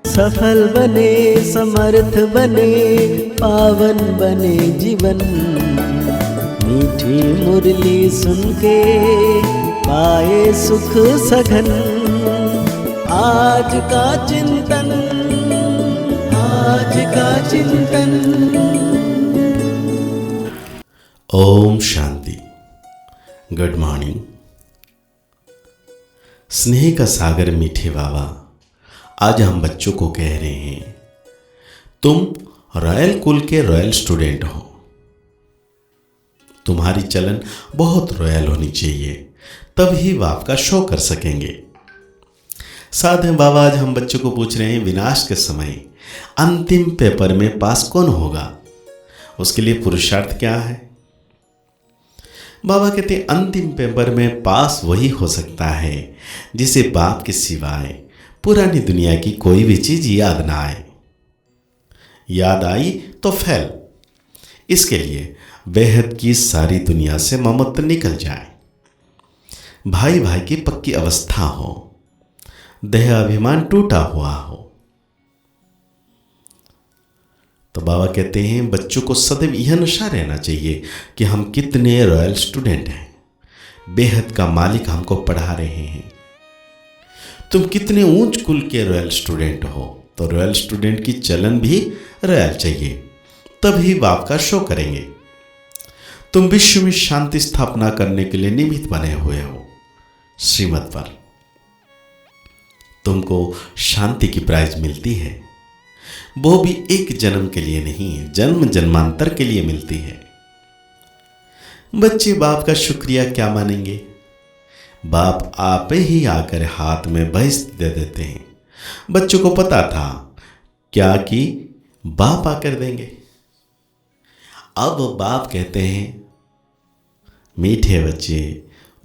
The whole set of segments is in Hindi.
सफल बने, समर्थ बने, पावन बने जीवन। मीठी मुरली सुन के पाए सुख सघन। आज का चिंतन, आज का चिंतन। ओम शांति। Good morning. स्नेह का सागर मीठे बाबा आज हम बच्चों को कह रहे हैं, तुम रॉयल कुल के रॉयल स्टूडेंट हो। तुम्हारी चलन बहुत रॉयल होनी चाहिए, तभी बाप का शो कर सकेंगे। साथ में बाबा आज हम बच्चों को पूछ रहे हैं, विनाश के समय अंतिम पेपर में पास कौन होगा, उसके लिए पुरुषार्थ क्या है। बाबा कहते हैं, अंतिम पेपर में पास वही हो सकता है जिसे बाप के सिवाय पुरानी दुनिया की कोई भी चीज याद ना आए। याद आई तो फेल। इसके लिए बेहद की सारी दुनिया से ममत्व निकल जाए, भाई भाई की पक्की अवस्था हो, देह अभिमान टूटा हुआ हो। तो बाबा कहते हैं, बच्चों को सदैव यह नशा रहना चाहिए कि हम कितने रॉयल स्टूडेंट हैं, बेहद का मालिक हमको पढ़ा रहे हैं। तुम कितने ऊंच कुल के रॉयल स्टूडेंट हो, तो रॉयल स्टूडेंट की चलन भी रॉयल चाहिए, तभी बाप का शो करेंगे। तुम विश्व में शांति स्थापना करने के लिए निमित्त बने हुए हो श्रीमत पर। तुमको शांति की प्राइज मिलती है, वो भी एक जन्म के लिए नहीं है, जन्म जन्मांतर के लिए मिलती है। बच्चे बाप का शुक्रिया क्या मानेंगे। बाप आप ही आकर हाथ में भैंस दे देते हैं। बच्चों को पता था क्या कि बाप आकर देंगे। अब बाप कहते हैं, मीठे बच्चे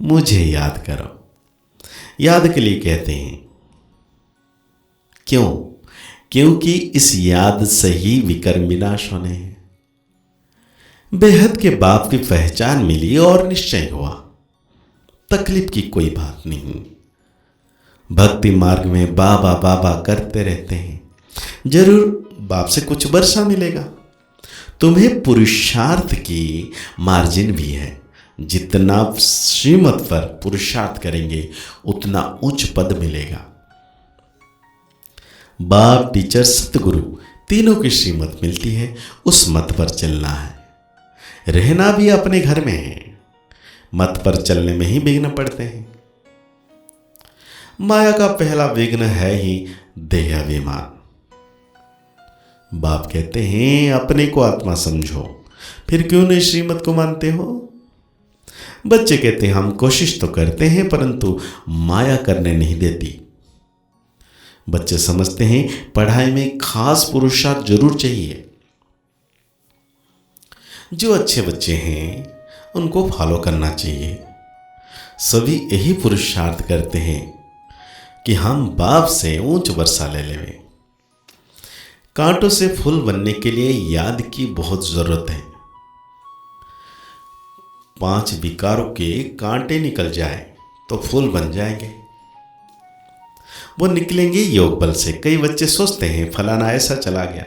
मुझे याद करो। याद के लिए कहते हैं, क्यों? क्योंकि इस याद से ही विकर्म विनाश होने हैं। बेहद के बाप की पहचान मिली और निश्चय हुआ, तकलीफ की कोई बात नहीं। भक्ति मार्ग में बाबा बाबा करते रहते हैं, जरूर बाप से कुछ वर्षा मिलेगा। तुम्हें पुरुषार्थ की मार्जिन भी है, जितना श्रीमत पर पुरुषार्थ करेंगे उतना उच्च पद मिलेगा। बाप, टीचर, सतगुरु तीनों की श्रीमत मिलती है, उस मत पर चलना है। रहना भी अपने घर में है, मत पर चलने में ही विघ्न पड़ते हैं। माया का पहला विघ्न है ही देह अभिमान। बाप कहते हैं, अपने को आत्मा समझो, फिर क्यों नहीं श्रीमत को मानते हो। बच्चे कहते हैं, हम कोशिश तो करते हैं परंतु माया करने नहीं देती। बच्चे समझते हैं पढ़ाई में खास पुरुषार्थ जरूर चाहिए। जो अच्छे बच्चे हैं उनको फॉलो करना चाहिए। सभी यही पुरुषार्थ करते हैं कि हम बाप से ऊंच वर्षा ले लें। कांटों से फूल बनने के लिए याद की बहुत जरूरत है। 5 विकारों के कांटे निकल जाए तो फूल बन जाएंगे। वो निकलेंगे योग बल से। कई बच्चे सोचते हैं फलाना ऐसा चला गया,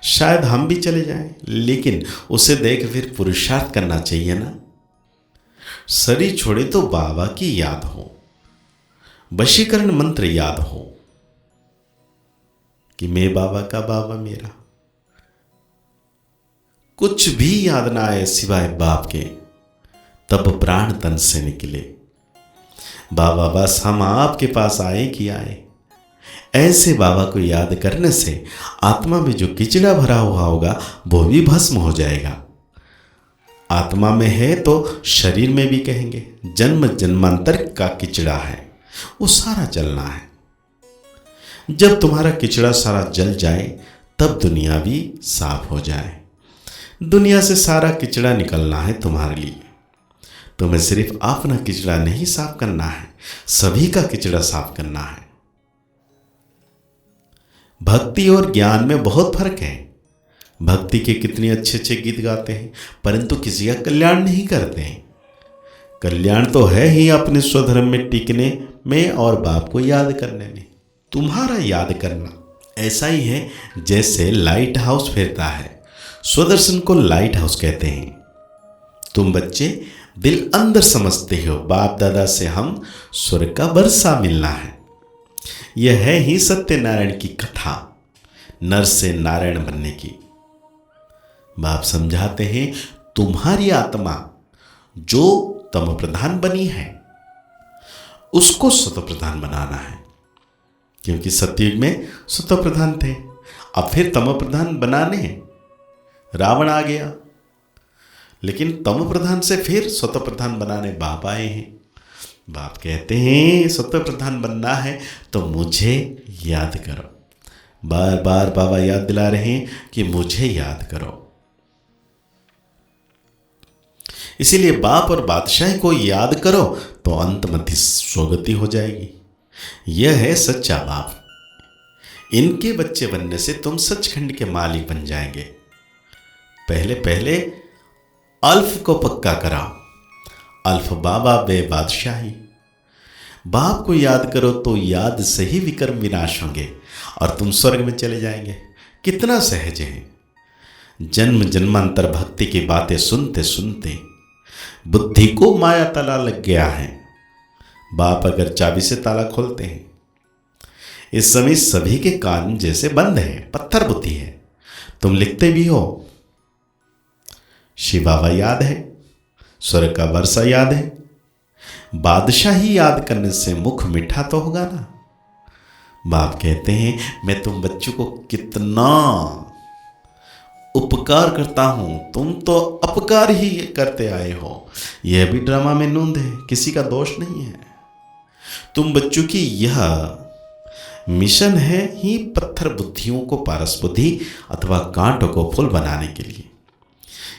शायद हम भी चले जाएं, लेकिन उसे देख फिर पुरुषार्थ करना चाहिए ना। शरीर छोड़े तो बाबा की याद हो, वशीकरण मंत्र याद हो कि मैं बाबा का बाबा मेरा। कुछ भी याद ना आए सिवाय बाप के, तब प्राण तन से निकले। बाबा बस हम आपके पास आए कि आए। ऐसे बाबा को याद करने से आत्मा में जो किचड़ा भरा हुआ होगा वो भी भस्म हो जाएगा। आत्मा में है तो शरीर में भी कहेंगे, जन्म जन्मांतर का किचड़ा है, वो सारा जलना है। जब तुम्हारा किचड़ा सारा जल जाए तब दुनिया भी साफ हो जाए। दुनिया से सारा किचड़ा निकलना है तुम्हारे लिए। तुम्हें सिर्फ अपना किचड़ा नहीं साफ करना है, सभी का किचड़ा साफ करना है। भक्ति और ज्ञान में बहुत फर्क है। भक्ति के कितने अच्छे अच्छे गीत गाते हैं परंतु किसी का कल्याण नहीं करते हैं। कल्याण तो है ही अपने स्वधर्म में टिकने में और बाप को याद करने में। तुम्हारा याद करना ऐसा ही है जैसे लाइट हाउस फेरता है। स्वदर्शन को लाइट हाउस कहते हैं। तुम बच्चे दिल अंदर समझते हो बाप दादा से हम स्वर्ग का वर्षा मिलना है। यह है ही सत्यनारायण की कथा, नर से नारायण बनने की। बाप समझाते हैं तुम्हारी आत्मा जो तम प्रधान बनी है उसको सतो प्रधान बनाना है, क्योंकि सतयुग में सतो प्रधान थे। अब फिर तम प्रधान बनाने रावण आ गया, लेकिन तम प्रधान से फिर सतो प्रधान बनाने बाप आए हैं। बाप कहते हैं सतो प्रधान बनना है तो मुझे याद करो। बार बार बाबा याद दिला रहे हैं कि मुझे याद करो। इसीलिए बाप और बादशाह को याद करो तो अंत मध्य स्वगति हो जाएगी। यह है सच्चा बाप। इनके बच्चे बनने से तुम सचखंड के मालिक बन जाएंगे। पहले पहले अल्फ को पक्का कराओ। अल्फ बाबा बे बादशाही। बाप को याद करो तो याद से ही विकर्म विनाश होंगे और तुम स्वर्ग में चले जाएंगे। कितना सहज है। जन्म जन्मांतर भक्ति की बातें सुनते सुनते बुद्धि को माया ताला लग गया है। बाप अगर चाबी से ताला खोलते हैं, इस समय सभी के कान जैसे बंद हैं, पत्थर बुद्धि है। तुम लिखते भी हो, शिव बाबा याद है, स्वर्ग का वर्षा याद है, बादशाही याद करने से मुख मीठा तो होगा ना। बाप कहते हैं मैं तुम बच्चों को कितना उपकार करता हूं, तुम तो अपकार ही करते आए हो। यह भी ड्रामा में नूंद है, किसी का दोष नहीं है। तुम बच्चों की यह मिशन है ही पत्थर बुद्धियों को पारस बुद्धि अथवा कांटों को फूल बनाने के लिए।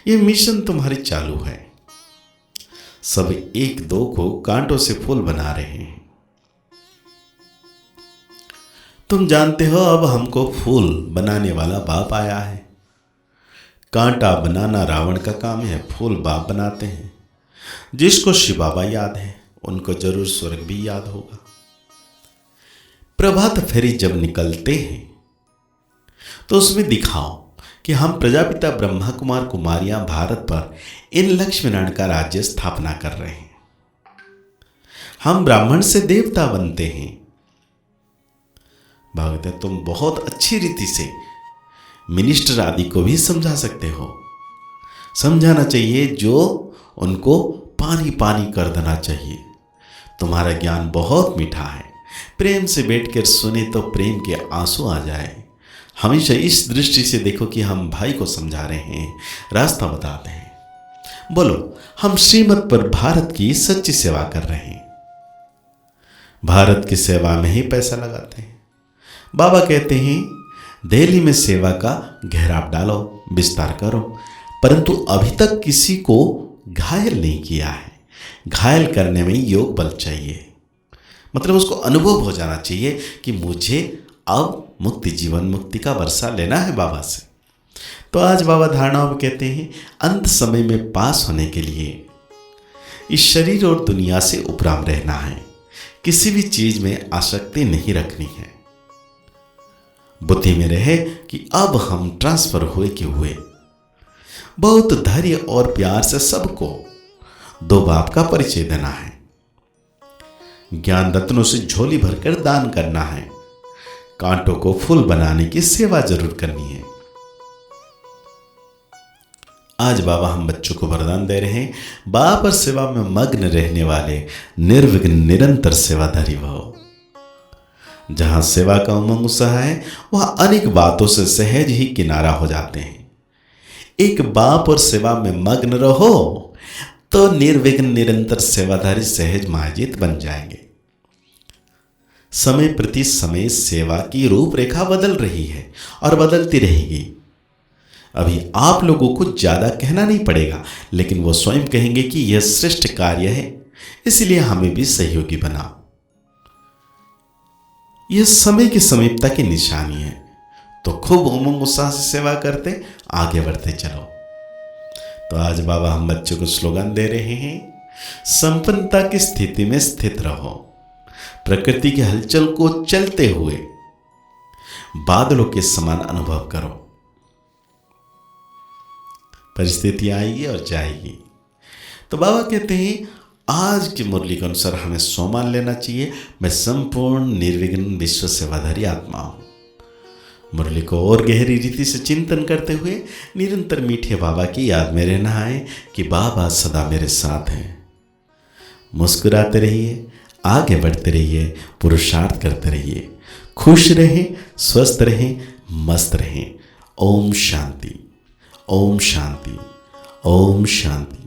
यह मिशन तुम्हारी चालू है। सब एक दो को कांटों से फूल बना रहे हैं। तुम जानते हो अब हमको फूल बनाने वाला बाप आया है। कांटा बनाना रावण का काम है, फूल बाप बनाते हैं। जिसको शिव बाबा याद है उनको जरूर स्वर्ग भी याद होगा। प्रभात फेरी जब निकलते हैं तो उसमें दिखाओ कि हम प्रजापिता ब्रह्मा कुमार कुमारियां भारत पर इन लक्ष्मी नारायण का राज्य स्थापना कर रहे हैं। हम ब्राह्मण से देवता बनते हैं। भागवत तुम बहुत अच्छी रीति से मिनिस्टर आदि को भी समझा सकते हो। समझाना चाहिए जो उनको पानी पानी कर देना चाहिए। तुम्हारा ज्ञान बहुत मीठा है। प्रेम से बैठकर सुने तो प्रेम के आंसू आ जाए। हमेशा इस दृष्टि से देखो कि हम भाई को समझा रहे हैं, रास्ता बताते हैं। बोलो हम श्रीमत पर भारत की सच्ची सेवा कर रहे हैं। भारत की सेवा में ही पैसा लगाते हैं। बाबा कहते हैं दिल्ली में सेवा का घेराव डालो, विस्तार करो, परंतु अभी तक किसी को घायल नहीं किया है। घायल करने में योग बल चाहिए, मतलब उसको अनुभव हो जाना चाहिए कि मुझे अब मुक्ति, जीवन मुक्ति का वर्षा लेना है बाबा से। तो आज बाबा धारणाओं में कहते हैं अंत समय में पास होने के लिए इस शरीर और दुनिया से उपराम रहना है। किसी भी चीज में आसक्ति नहीं रखनी है। बुद्धि में रहे कि अब हम ट्रांसफर हुए कि हुए। बहुत धैर्य और प्यार से सबको दो बाप का परिचय देना है। ज्ञान रत्नों से झोली भरकर दान करना है। कांटों को फूल बनाने की सेवा जरूर करनी है। आज बाबा हम बच्चों को वरदान दे रहे हैं, बाप और सेवा में मग्न रहने वाले निर्विघ्न निरंतर सेवाधारी भव। जहां सेवा का उमंग उत्साह है वहां अनेक बातों से सहज ही किनारा हो जाते हैं। एक बाप और सेवा में मग्न रहो तो निर्विघ्न निरंतर सेवाधारी सहज महाजित बन जाएंगे। समय प्रति समय सेवा की रूपरेखा बदल रही है और बदलती रहेगी। अभी आप लोगों को ज्यादा कहना नहीं पड़ेगा, लेकिन वो स्वयं कहेंगे कि यह श्रेष्ठ कार्य है, इसलिए हमें भी सहयोगी बनाओ। यह समय की समीपता की निशानी है। तो खूब उमंग उत्साह से सेवा करते आगे बढ़ते चलो। तो आज बाबा हम बच्चों को स्लोगन दे रहे हैं, संपन्नता की स्थिति में स्थित रहो, प्रकृति की हलचल को चलते हुए बादलों के समान अनुभव करो। परिस्थिति आएगी और जाएगी। तो बाबा कहते हैं आज की मुरली के अनुसार हमें सो मान लेना चाहिए, मैं संपूर्ण निर्विघ्न विश्व सेवाधारी आत्मा हूं। मुरली को और गहरी रीति से चिंतन करते हुए निरंतर मीठे बाबा की याद में रहना है कि बाबा सदा मेरे साथ हैं। मुस्कुराते रहिए, आगे बढ़ते रहिए, पुरुषार्थ करते रहिए, खुश रहें, स्वस्थ रहें, मस्त रहें। ओम शांति, ओम शांति, ओम शांति।